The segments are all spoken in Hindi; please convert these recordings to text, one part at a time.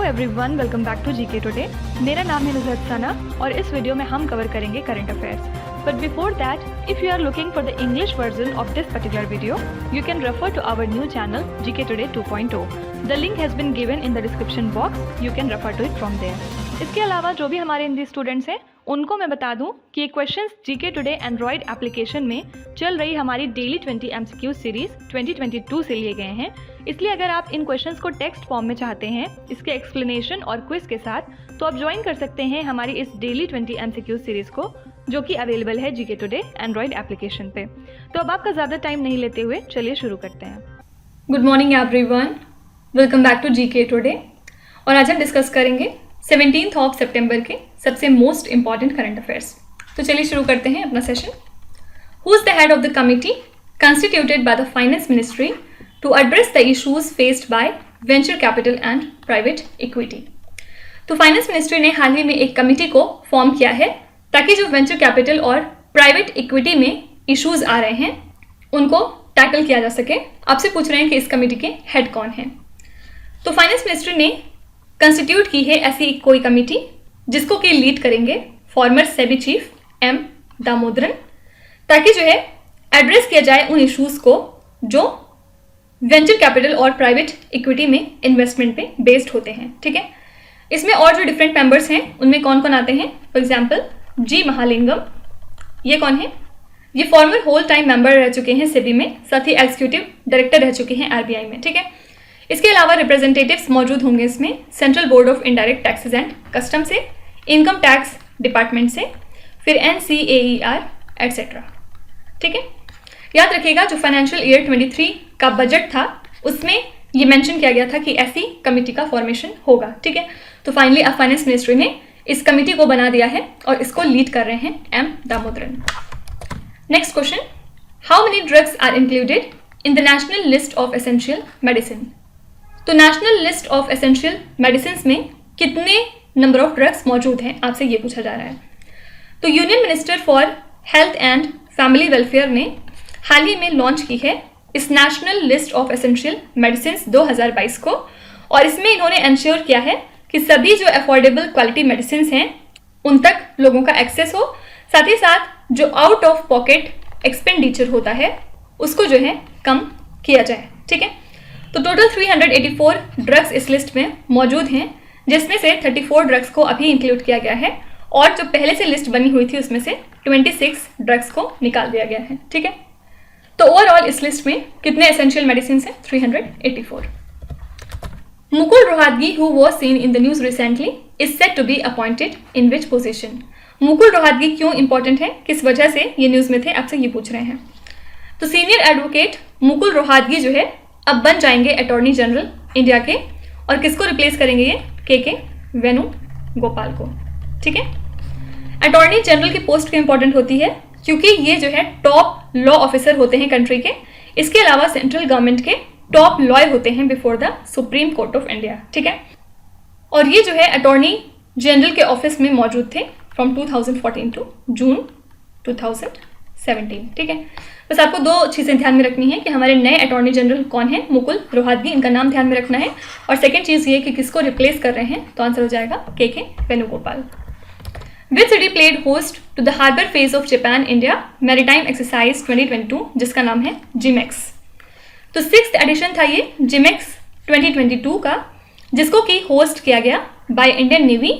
Everyone, welcome back to GK today. मेरा नाम है नुज़हत सना और इस वीडियो में हम कवर करेंगे current affairs. But before that, if you are looking for the English version of this particular video, you can refer to our new channel GK today 2.0। The link has been given in the description box, you can refer to it from there. इसके अलावा जो भी हमारे हिंदी स्टूडेंट्स हैं उनको मैं बता दूं कि ये questions GK today Android application में चल रही हमारी डेली 20 MCQ सीरीज 2022 से लिए गए हैं। इसलिए अगर आप इन क्वेश्चंस को टेक्स्ट फॉर्म में चाहते हैं इसके एक्सप्लेनेशन और क्विज के साथ, तो आप ज्वाइन कर सकते हैं हमारी इस डेली 20 MCQ सीरीज को, जो कि अवेलेबल है जीके टुडे एंड्रॉयड एप्लीकेशन पे। तो अब आपका ज़्यादा टाइम नहीं लेते हुए चलिए शुरू करते हैं। Good morning everyone, welcome back to GK today. और आज हम डिस्कस करेंगे 17 सितंबर के सबसे मोस्ट इंपॉर्टेंट करंट अफेयर्स। तो चलिए शुरू करते हैं अपना session. Who is the head of the committee constituted by the finance ministry to address the issues faced by venture capital and private equity. तो फाइनेंस मिनिस्ट्री ने हाल ही में एक कमिटी को फॉर्म किया है ताकि जो वेंचर कैपिटल और प्राइवेट इक्विटी में इश्यूज आ रहे हैं उनको टैकल किया जा सके। आपसे पूछ रहे हैं कि इस कमिटी के हेड कौन हैं। तो फाइनेंस मिनिस्ट्री ने कंस्टिट्यूट की है ऐसी कोई कमिटी जिसको कि लीड करेंगे former SEBI chief M Damodaran, ताकि जो है एड्रेस किया जाए उन इश्यूज को जो वेंचर कैपिटल और प्राइवेट इक्विटी में इन्वेस्टमेंट पे बेस्ड होते हैं। ठीक है, इसमें और जो डिफरेंट मेंबर्स हैं उनमें कौन कौन आते हैं। फॉर एग्जांपल जी महालिंगम, ये कौन है? ये फॉर्मर होल टाइम मेंबर रह चुके हैं सेबी में, साथ ही एग्जीक्यूटिव डायरेक्टर रह चुके हैं आरबीआई में। ठीक है, इसके अलावा रिप्रेजेंटेटिव्स मौजूद होंगे इसमें central board of indirect taxes and custom से, इनकम टैक्स डिपार्टमेंट से, फिर NCAER एटसेट्रा। ठीक है, याद रखिएगा जो फाइनेंशियल ईयर 23 का बजट था उसमें ये मेंशन किया गया था कि ऐसी कमिटी का फॉर्मेशन होगा। ठीक है, तो फाइनली अब फाइनेंस मिनिस्ट्री ने इस कमिटी को बना दिया है और इसको लीड कर रहे हैं M Damodaran. Next question, how many drugs are included in the national list of essential medicine. तो national list of essential medicine में कितने नंबर ऑफ ड्रग्स मौजूद हैं, आपसे ये पूछा जा रहा है। तो union minister for health and family welfare ने हाल ही में लॉन्च की है इस national list of essential medicine 2022 को, और इसमें इन्होंने इंश्योर किया है कि सभी जो अफोर्डेबल क्वालिटी मेडिसिन हैं उन तक लोगों का एक्सेस हो, साथ ही साथ जो आउट ऑफ पॉकेट एक्सपेंडिचर होता है उसको जो है कम किया जाए। ठीक है, तो टोटल 384 ड्रग्स इस लिस्ट में मौजूद हैं, जिसमें से 34 ड्रग्स को अभी इंक्लूड किया गया है और जो पहले से लिस्ट बनी हुई थी उसमें से 26 ड्रग्स को निकाल दिया गया है। ठीक है, तो ओवरऑल इस लिस्ट में कितने एसेंशियल मेडिसिन हैं? 384। Mukul Rohatgi, who was seen in the news recently, is set to be appointed in which position. Mukul Rohatgi क्यों इंपॉर्टेंट है, किस वजह से ये न्यूज में थे, आपसे ये पूछ रहे हैं। तो सीनियर एडवोकेट मुकुल रोहतगी जो है अब बन जाएंगे अटॉर्नी जनरल इंडिया के, और किसको रिप्लेस करेंगे? ये के वेणुगोपाल को। ठीक है, अटॉर्नी जनरल की पोस्ट क्यों इंपॉर्टेंट होती है? क्योंकि ये जो है टॉप लॉ ऑफिसर होते हैं कंट्री के। इसके अलावा सेंट्रल गवर्नमेंट के टॉप लॉयर होते हैं before the supreme court of India. ठीक है, और ये जो है अटॉर्नी जनरल के ऑफिस में मौजूद थे फ्रॉम 2014 टू जून 2017। ठीक है, बस आपको दो चीज़ें ध्यान में रखनी है कि हमारे नए अटॉर्नी जनरल कौन है, मुकुल रोहतगी, इनका नाम ध्यान में रखना है। और सेकंड चीज़ ये कि किसको रिप्लेस कर रहे हैं, तो आंसर हो जाएगा K Venugopal. Which city played host to the harbour phase of Japan India maritime exercise 2022, जिसका नाम है जिमेक्स। तो 6th एडिशन था ये जिमेक्स 2022 का, जिसको कि होस्ट किया गया बाय इंडियन नेवी।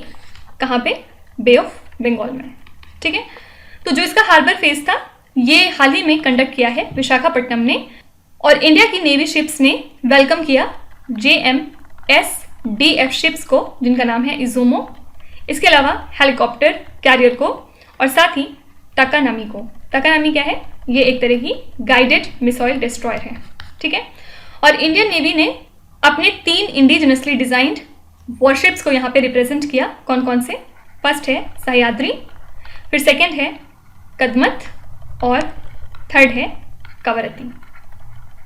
कहाँ पे? बे ऑफ बंगाल में। ठीक है, तो जो इसका हार्बर फेज था ये हाल ही में कंडक्ट किया है विशाखापट्टनम ने, और इंडिया की नेवी शिप्स ने वेलकम किया JMSDF शिप्स को, जिनका नाम है इजुमो। इसके अलावा हेलीकॉप्टर कैरियर को, और साथ ही ताकानामी को। ताकानामी क्या है? ये एक तरह की गाइडेड मिसाइल डिस्ट्रॉयर है। ठीक है, और इंडियन नेवी ने अपने 3 इंडिजिनसली डिजाइंड वॉरशिप्स को यहाँ पे रिप्रेजेंट किया। कौन कौन से? फर्स्ट है सह्याद्री, फिर सेकेंड है कदमत, और थर्ड है कवरती।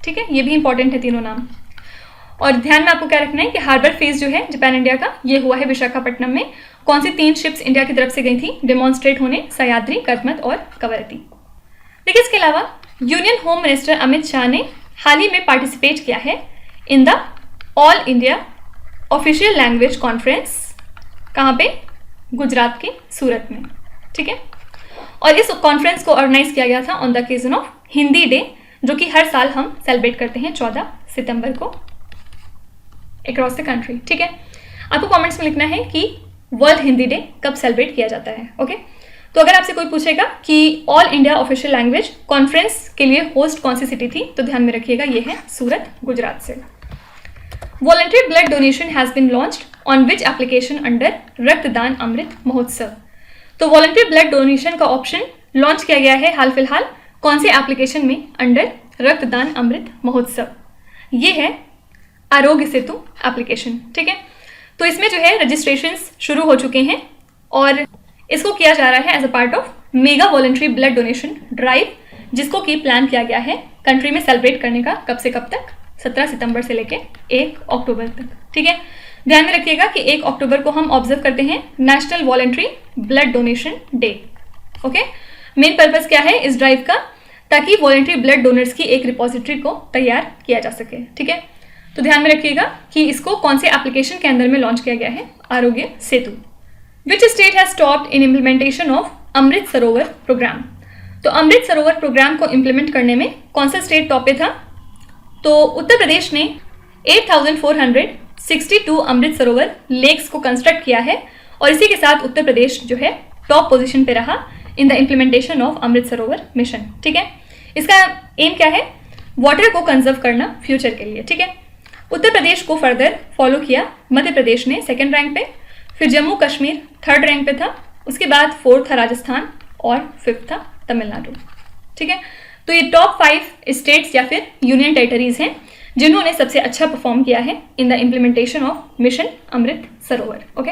ठीक है, ये भी इंपॉर्टेंट है तीनों नाम। और ध्यान में आपको क्या रखना है कि हार्बर फेज जो है जापान इंडिया का, ये हुआ है विशाखापट्टनम में। कौन सी 3 शिप्स इंडिया की तरफ से गई थी डेमोन्स्ट्रेट होने? सह्याद्री, कदमत और कवरत्ती। देखिए इसके अलावा union home minister Amit Shah ने हाल ही में पार्टिसिपेट किया है in the all India official language conference. कहाँ पे? गुजरात के सूरत में, ठीक है। और इस कॉन्फ्रेंस को ऑर्गेनाइज किया गया था on the occasion of Hindi day, जो कि हर साल हम सेलिब्रेट करते हैं 14 सितंबर को अक्रॉस द कंट्री, ठीक है। आपको कमेंट्स में लिखना है कि वर्ल्ड हिंदी डे कब सेलिब्रेट किया जाता है, ओके। तो अगर आपसे कोई पूछेगा कि all India official language conference के लिए होस्ट कौन सी सिटी थी, तो ध्यान में रखिएगा ये है सूरत, गुजरात से। Voluntary blood donation has been launched on which application under Raktdaan Amrit Mahotsav. तो वॉलंटरी ब्लड डोनेशन का ऑप्शन लॉन्च किया गया है हाल फिलहाल कौन से एप्लीकेशन में? अंडर रक्तदान अमृत महोत्सव। ये है आरोग्य सेतु एप्लीकेशन, ठीक है। तो इसमें जो है रजिस्ट्रेशंस शुरू हो चुके हैं और इसको किया जा रहा है as a part of mega voluntary blood donation drive, जिसको कि प्लान किया गया है कंट्री में सेलिब्रेट करने का कब से कब तक? 17 सितंबर से लेके 1 अक्टूबर तक, ठीक है। ध्यान में रखिएगा कि 1 अक्टूबर को हम ऑब्जर्व करते हैं national voluntary blood donation day, okay. Main purpose क्या है इस ड्राइव का? ताकि वॉलंटरी ब्लड डोनर्स की एक रिपोजिटरी को तैयार किया जा सके, ठीक है। तो ध्यान में रखिएगा कि इसको कौन से एप्लीकेशन के अंदर में लॉन्च किया गया है? Aarogya Setu. Which state has stopped in implementation of Amrit Sarovar program. तो अमृत सरोवर प्रोग्राम को इम्प्लीमेंट करने में कौन सा स्टेट टॉप पे था? तो उत्तर प्रदेश ने 8462 अमृत सरोवर लेक्स को कंस्ट्रक्ट किया है और इसी के साथ उत्तर प्रदेश जो है टॉप पोजीशन पे रहा इन the implementation of Amrit Sarovar mission, ठीक है। इसका एम क्या है? वाटर को कंजर्व करना फ्यूचर के लिए, ठीक है। उत्तर प्रदेश को फर्दर फॉलो किया मध्य प्रदेश ने 2nd रैंक पे, फिर जम्मू कश्मीर 3rd रैंक पे था, उसके बाद 4th था राजस्थान और 5th था तमिलनाडु, ठीक है। तो ये टॉप 5 स्टेट्स या फिर यूनियन टेरिटरीज हैं जिन्होंने सबसे अच्छा परफॉर्म किया है in the implementation of mission Amrit Sarovar, okay.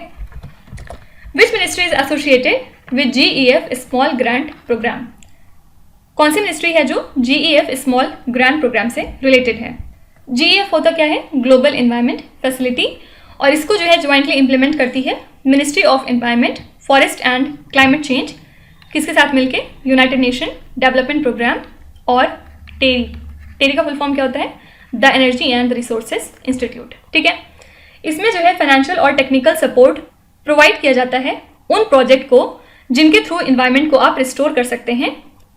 Which ministry is associated with GEF small grant program. कौन सी मिनिस्ट्री है जो GEF स्मॉल ग्रांट प्रोग्राम से रिलेटेड है? GEF होता क्या है? ग्लोबल एनवायरनमेंट फैसिलिटी, और इसको जो है ज्वाइंटली इंप्लीमेंट करती है ministry of environment, forest and climate change, किसके साथ मिलके? यूनाइटेड नेशन डेवलपमेंट प्रोग्राम और टेरी का फुल फॉर्म क्या होता है? The energy and the resources institute, ठीक है। इसमें जो है फाइनेंशियल और टेक्निकल सपोर्ट प्रोवाइड किया जाता है उन प्रोजेक्ट को जिनके थ्रू इन्वायरमेंट को आप रिस्टोर कर सकते हैं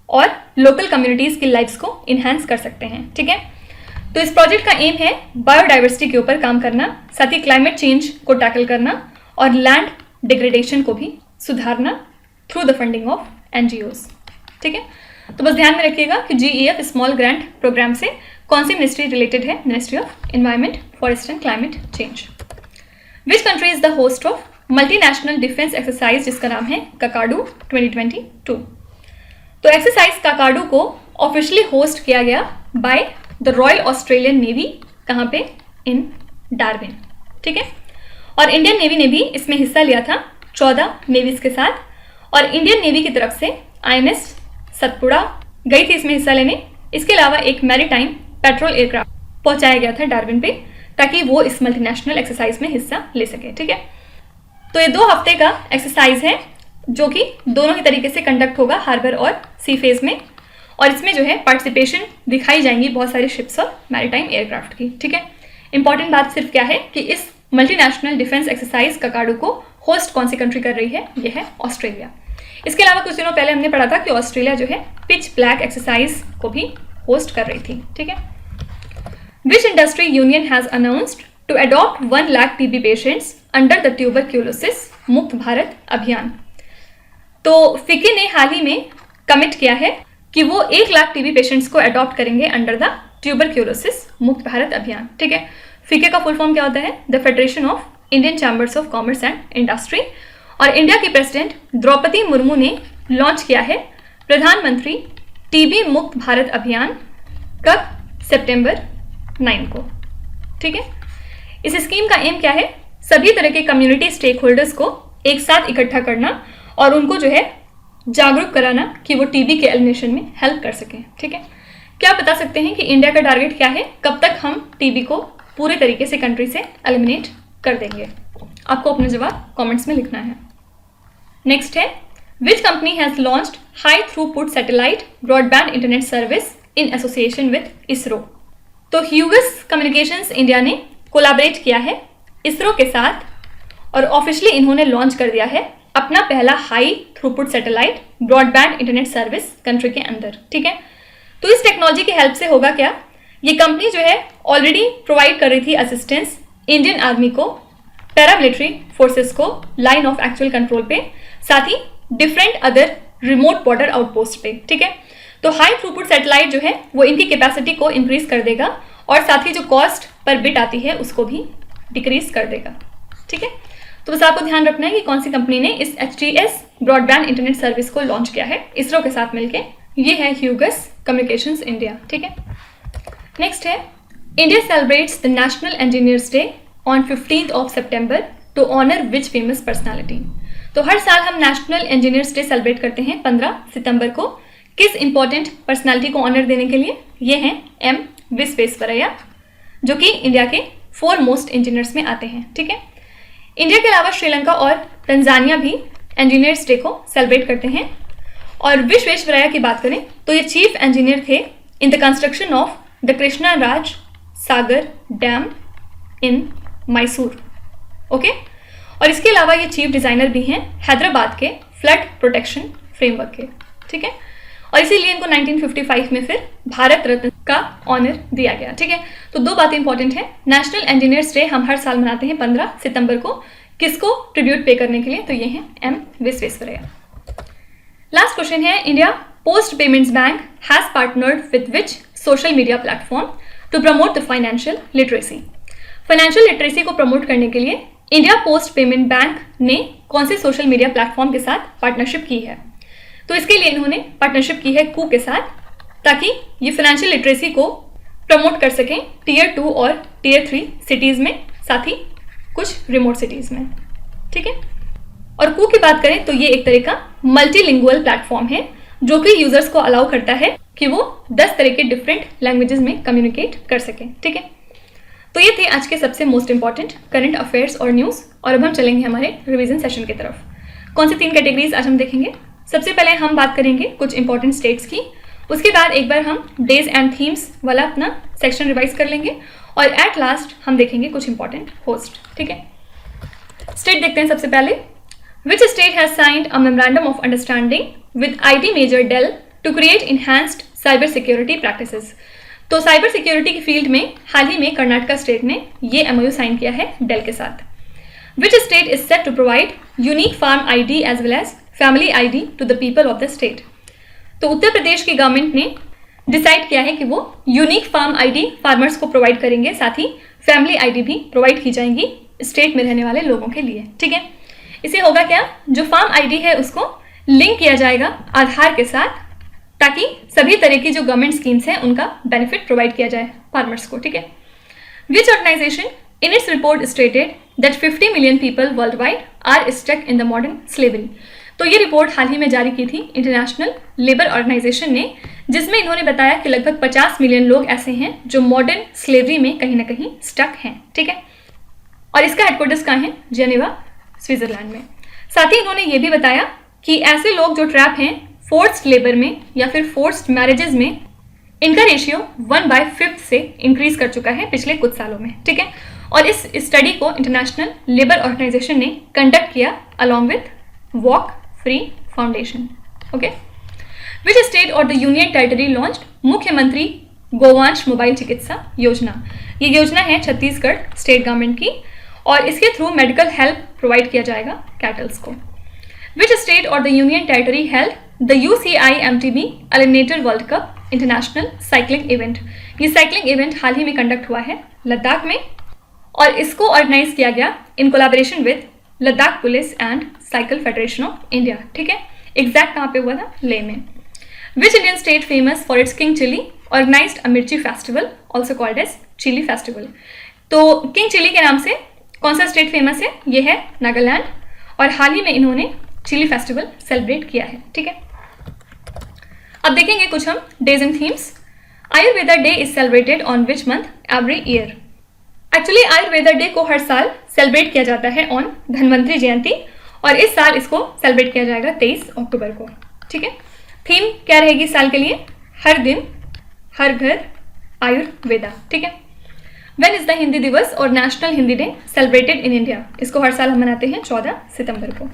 और लोकल कम्युनिटीज की लाइफ्स को इन्हांस कर सकते हैं, ठीक है। तो इस प्रोजेक्ट का एम है बायोडाइवर्सिटी के ऊपर काम करना, साथ ही क्लाइमेट चेंज को टैकल करना और लैंड डिग्रेडेशन को भी सुधारना through the funding of NGOs, ठीक है। तो बस ध्यान में रखिएगा कि GEF स्मॉल ग्रांट प्रोग्राम से कौन सी मिनिस्ट्री रिलेटेड है? Ministry of environment, forest and climate change. Which country is the host of multinational defence exercise, जिसका नाम है काकाडू 2022। तो एक्सरसाइज काकाडू को ऑफिशियली होस्ट किया गया by the royal Australian navy, कहाँ पे? इन डार्विन, ठीक है। और इंडियन नेवी ने भी इसमें हिस्सा लिया था 14 नेवीज के साथ, और इंडियन नेवी की तरफ से INS सतपुड़ा गई थी इसमें हिस्सा लेने। इसके अलावा एक मैरीटाइम पेट्रोल एयरक्राफ्ट पहुंचाया गया था डार्विन पे ताकि वो इस मल्टीनेशनल एक्सरसाइज में हिस्सा ले सके, ठीक है। तो ये 2 हफ्ते का एक्सरसाइज है जो कि दोनों ही तरीके से कंडक्ट होगा, हार्बर और सी फेज में, और इसमें जो है पार्टिसिपेशन दिखाई जाएंगी बहुत सारी शिप्स और मैरीटाइम एयरक्राफ्ट की, ठीक है। इंपॉर्टेंट बात सिर्फ क्या है कि इस मल्टीनेशनल डिफेंस एक्सरसाइज काकाडू को होस्ट कौन सी कंट्री कर रही है? ये है ऑस्ट्रेलिया। इसके अलावा कुछ दिनों पहले हमने पढ़ा था कि ऑस्ट्रेलिया जो है पिच ब्लैक एक्सरसाइज को भी होस्ट कर रही थी, ठीक है। Which industry union has announced to adopt 1 lakh TB patients under the tuberculosis Mukt Bharat अभियान। तो फिकी ने हाल ही में कमिट किया है कि वो 1 लाख TB पेशेंट्स को अडॉप्ट करेंगे under the tuberculosis Mukt Bharat अभियान, ठीक है। फिके का फुल फॉर्म क्या होता है? The federation of Indian chambers of commerce and industry. और इंडिया की प्रेसिडेंट द्रौपदी मुर्मू ने लॉन्च किया है प्रधानमंत्री TB मुक्त भारत अभियान, कब? सितंबर 9 को, ठीक है। इस स्कीम का एम क्या है? सभी तरह के कम्युनिटी स्टेक होल्डर्स को एक साथ इकट्ठा करना और उनको जो है जागरूक कराना कि वो TB के एलिमिनेशन में हेल्प कर सकें, ठीक है। क्या आप बता सकते हैं कि इंडिया का टारगेट क्या है? कब तक हम TB को पूरे तरीके से कंट्री से एलिमिनेट कर देंगे। आपको अपना जवाब कमेंट्स में लिखना है। नेक्स्ट है, which company has launched high throughput satellite broadband internet service in association with ISRO. तो ह्यूगस कम्युनिकेशंस इंडिया ने कोलैबोरेट किया है इसरो के साथ और ऑफिशियली इन्होंने लॉन्च कर दिया है अपना पहला high throughput satellite broadband internet service country के अंदर। ठीक है, तो इस टेक्नोलॉजी की हेल्प से होगा क्या, ये कंपनी जो है ऑलरेडी प्रोवाइड कर रही थी असिस्टेंस इंडियन आर्मी को, पैरामिलिट्री फोर्सेस को लाइन ऑफ एक्चुअल कंट्रोल पे, साथ ही different other remote border outpost पे। ठीक है, तो हाई थ्रूपुट सैटेलाइट जो है वो इनकी कैपेसिटी को इंक्रीज कर देगा और साथ ही जो कॉस्ट पर बिट आती है उसको भी डिक्रीज कर देगा। ठीक है, तो बस आपको ध्यान रखना है कि कौन सी कंपनी ने इस HTS ब्रॉडबैंड इंटरनेट सर्विस को लॉन्च किया है इसरो के साथ मिलके। ये है ह्यूगस कम्युनिकेशंस इंडिया। ठीक है, नेक्स्ट है, India celebrates the national engineers day on 15th of September to honour which famous personality. तो हर साल हम नेशनल इंजीनियर्स डे सेलिब्रेट करते हैं 15 सितंबर को। किस इंपॉर्टेंट पर्सनालिटी को ऑनर देने के लिए? ये हैं M विश्वेश्वरैया, जो कि इंडिया के 4 मोस्ट इंजीनियर्स में आते हैं। ठीक है, इंडिया के अलावा श्रीलंका और तंजानिया भी इंजीनियर्स डे को सेलिब्रेट करते हैं। और विश्वेश्वरैया की बात करें तो ये चीफ इंजीनियर थे in the construction of the Krishna Raj Sagar dam in Mysore. Okay, और इसके अलावा ये चीफ डिजाइनर भी हैं हैदराबाद के फ्लड प्रोटेक्शन फ्रेमवर्क के। ठीक है, और इसीलिए इनको 1955 में फिर भारत रत्न का ऑनर दिया गया। ठीक है, तो 2 बातें इंपॉर्टेंट है। नेशनल इंजीनियर्स डे हम हर साल मनाते हैं 15 सितंबर को, किसको ट्रिब्यूट पे करने के लिए? तो ये हैं M विश्वेश्वरैया। लास्ट क्वेश्चन है, India Post Payments Bank has partnered with which social media platform to promote the financial literacy. Financial literacy को प्रमोट करने के लिए इंडिया पोस्ट पेमेंट बैंक ने कौन से सोशल मीडिया प्लेटफॉर्म के साथ पार्टनरशिप की है? तो इसके लिए इन्होंने पार्टनरशिप की है कू के साथ, ताकि ये फाइनेंशियल लिटरेसी को प्रमोट कर सकें Tier 2 और Tier 3 सिटीज़ में, साथ ही कुछ रिमोट सिटीज़ में। ठीक है, और कू की बात करें तो ये एक तरह का मल्टीलिंगुअल प्लेटफॉर्म है जो कि यूजर्स को अलाउ करता है कि वो 10 तरह के डिफरेंट लैंग्वेजेस में कम्युनिकेट कर सकें। ठीक है, तो ये थे आज के सबसे मोस्ट इंपॉर्टेंट करंट अफेयर्स और न्यूज़। और अब हम चलेंगे हमारे रिवीजन सेशन की तरफ। कौन सी 3 कैटेगरीज आज हम देखेंगे? सबसे पहले हम बात करेंगे कुछ इंपॉर्टेंट स्टेट्स की, उसके बाद एक बार हम डेज एंड थीम्स वाला अपना सेक्शन रिवाइज कर लेंगे और एट लास्ट हम देखेंगे कुछ इंपॉर्टेंट होस्ट। ठीक है, स्टेट देखते हैं सबसे पहले। Which state has signed a memorandum of understanding with IT major Dell to create enhanced cyber security practices. तो साइबर सिक्योरिटी की फील्ड में हाल ही में कर्नाटका स्टेट ने ये MOU साइन किया है डेल के साथ। Which state is set to provide unique farm ID as well as family ID to the people of the state. तो उत्तर प्रदेश की गवर्नमेंट ने डिसाइड किया है कि वो यूनिक फार्म ID फार्मर्स को प्रोवाइड करेंगे, साथ ही फैमिली ID भी प्रोवाइड की जाएंगी स्टेट में रहने वाले लोगों के लिए। ठीक है, इसे होगा क्या, जो फार्म ID है उसको लिंक किया जाएगा आधार के साथ, ताकि सभी तरह की जो गवर्नमेंट स्कीम्स हैं उनका बेनिफिट प्रोवाइड किया जाए फार्मर्स को। ठीक है, which organisation in its report stated that 50 million people world wide are stuck in the modern slavery. तो ये रिपोर्ट हाल ही में जारी की थी इंटरनेशनल लेबर ऑर्गेनाइजेशन ने, जिसमें इन्होंने बताया कि लगभग 50 मिलियन लोग ऐसे हैं जो मॉडर्न स्लेवरी में कहीं ना कहीं स्टक हैं। ठीक है, और इसका हेडक्वार्टर्स कहाँ है? जेनेवा स्विट्जरलैंड में। साथ ही इन्होंने ये भी बताया कि ऐसे लोग जो ट्रैप हैं फोर्स्ड लेबर में या फिर फोर्स्ड मैरिजेस में, इनका रेशियो 1/5 से इंक्रीज कर चुका है पिछले कुछ सालों में। ठीक है, और इस स्टडी को इंटरनेशनल लेबर ऑर्गेनाइजेशन ने कंडक्ट किया along with walk free foundation. Okay, which state और द यूनियन टेरिटरी लॉन्च्ड मुख्यमंत्री गोवांश मोबाइल चिकित्सा योजना। ये योजना है छत्तीसगढ़ स्टेट गवर्नमेंट की और इसके थ्रू मेडिकल हेल्प प्रोवाइड किया जाएगा कैटल्स को। विच स्टेट और the union territory held the UCI MTB eliminator world cup international cycling event. ये साइकिलिंग इवेंट हाल ही में कंडक्ट हुआ है लद्दाख में और इसको ऑर्गेनाइज किया गया in collaboration with Ladakh police and cycle federation of India. ठीक है, एग्जैक्ट कहाँ पे हुआ था? लेह में। Which Indian state famous for its king chilli organised a mirchi festival also called as chilli festival. तो किंग चिली के नाम से कौन सा स्टेट फेमस है? ये है नागालैंड, और हाल ही में इन्होंने चिली फेस्टिवल सेलिब्रेट किया है। ठीक है, अब देखेंगे कुछ हम days and themes. Ayurveda day is celebrated on which month every year. Actually Ayurveda day को हर साल सेलिब्रेट किया जाता है ऑन धन्वंतरी जयंती, और इस साल इसको सेलिब्रेट किया जाएगा 23 अक्टूबर को। ठीक है, थीम क्या रहेगी इस साल के लिए? हर दिन हर घर आयुर्वेदा। ठीक है। व्हेन इज द हिंदी दिवस और national Hindi day celebrated in India? इसको हर साल हम मनाते हैं 14 सितंबर को।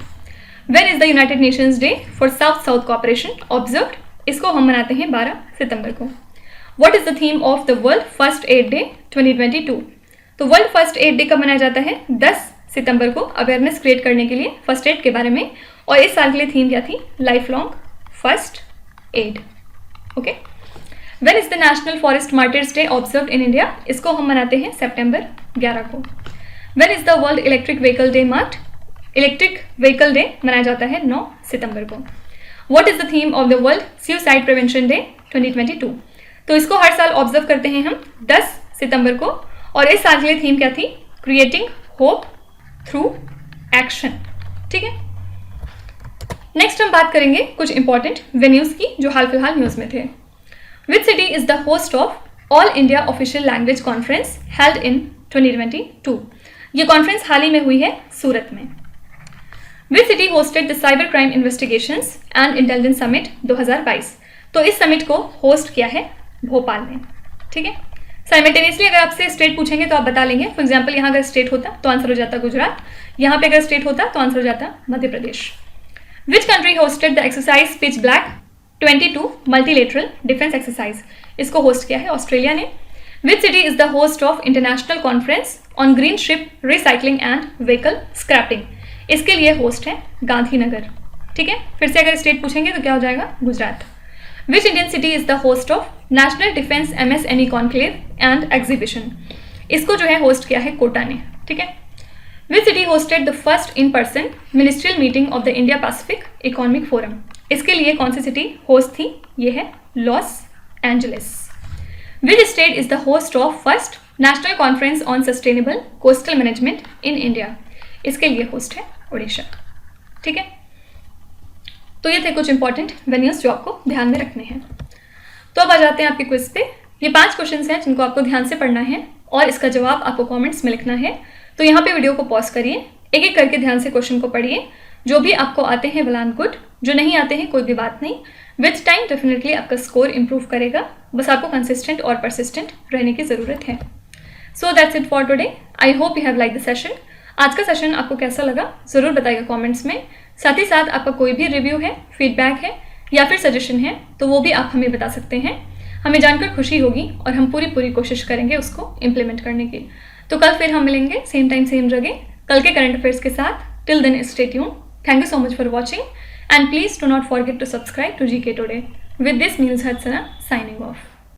When is the United Nations day for south south cooperation observed? इसको हम मनाते हैं 12 सितंबर को। What is the theme of the world first aid day 2022? तो वर्ल्ड फर्स्ट एड डे कब मनाया जाता है? 10 सितंबर को, अवेयरनेस क्रिएट करने के लिए फर्स्ट एड के बारे में। और इस साल के लिए थीम क्या थी? Life long first aid. Okay. When is the national forest martyrs day observed in India? इसको हम मनाते हैं सितंबर 11 को। When is the world electric vehicle day marked? Electric vehicle day मनाया जाता है 9 सितंबर को। What is the theme of the world suicide prevention day 2022? तो इसको हर साल ऑब्जर्व करते हैं हम 10 सितंबर को, और इस साल के लिए थीम क्या थी? Creating hope through action. ठीक है। नेक्स्ट हम बात करेंगे कुछ इंपॉर्टेंट वेन्यूज की जो हाल फिलहाल न्यूज में थे। विच city is the host of all India official language conference held in 2022? ये कॉन्फ्रेंस हाल ही में हुई है सूरत में। Which city hosted the cyber crime investigations and intelligence summit 2022? तो इस समिट को होस्ट किया है भोपाल ने। ठीक है। साइमल्टेनियसली अगर आपसे स्टेट पूछेंगे तो आप बता लेंगे। फॉर एग्जाम्पल यहाँ अगर स्टेट होता तो आंसर हो जाता गुजरात, यहाँ पे अगर स्टेट होता तो आंसर हो जाता Madhya Pradesh. Which country hosted the exercise pitch black 22 multilateral defence exercise? इसको होस्ट किया है ऑस्ट्रेलिया ने। Which city is the host of international conference on green ship recycling and vehicle scrapping? इसके लिए होस्ट है गांधीनगर। ठीक है। फिर से अगर स्टेट पूछेंगे तो क्या हो जाएगा? Gujarat. Which Indian city is the host of national defence MSNE conclave and exhibition? इसको जो है होस्ट किया है कोटा ने। ठीक है। Which city hosted the first in person ministerial meeting of the India Pacific economic forum? इसके लिए कौन सी सिटी होस्ट थी? ये है Los Angeles. Which state is the host of first national conference on sustainable coastal management in India? इसके लिए होस्ट है उड़ीसा। ठीक है। तो ये थे कुछ इंपॉर्टेंट वेन्यूज जो आपको ध्यान में रखने हैं। तो अब आ जाते हैं आपके क्विज पे। ये 5 क्वेश्चंस हैं जिनको आपको ध्यान से पढ़ना है और इसका जवाब आपको कमेंट्स में लिखना है। तो यहाँ पे वीडियो को पॉज करिए, एक एक करके ध्यान से क्वेश्चन को पढ़िए। जो भी आपको आते हैं वेल एंड गुड, जो नहीं आते हैं कोई भी बात नहीं। विथ टाइम डेफिनेटली आपका स्कोर इंप्रूव करेगा, बस आपको कंसिस्टेंट और परसिस्टेंट रहने की ज़रूरत है। So that's it for today. I hope you have like the session. आज का सेशन आपको कैसा लगा ज़रूर बताइएगा कमेंट्स में। साथ ही साथ आपका कोई भी रिव्यू है, फीडबैक है या फिर सजेशन है तो वो भी आप हमें बता सकते हैं। हमें जानकर खुशी होगी और हम पूरी कोशिश करेंगे उसको इम्प्लीमेंट करने की। तो कल फिर हम मिलेंगे सेम टाइम सेम जगह कल के करंट अफेयर्स के साथ। Till then stay tuned. Thank you so much for watching and please do not forget to subscribe to GK Today। With this means Harshna signing of.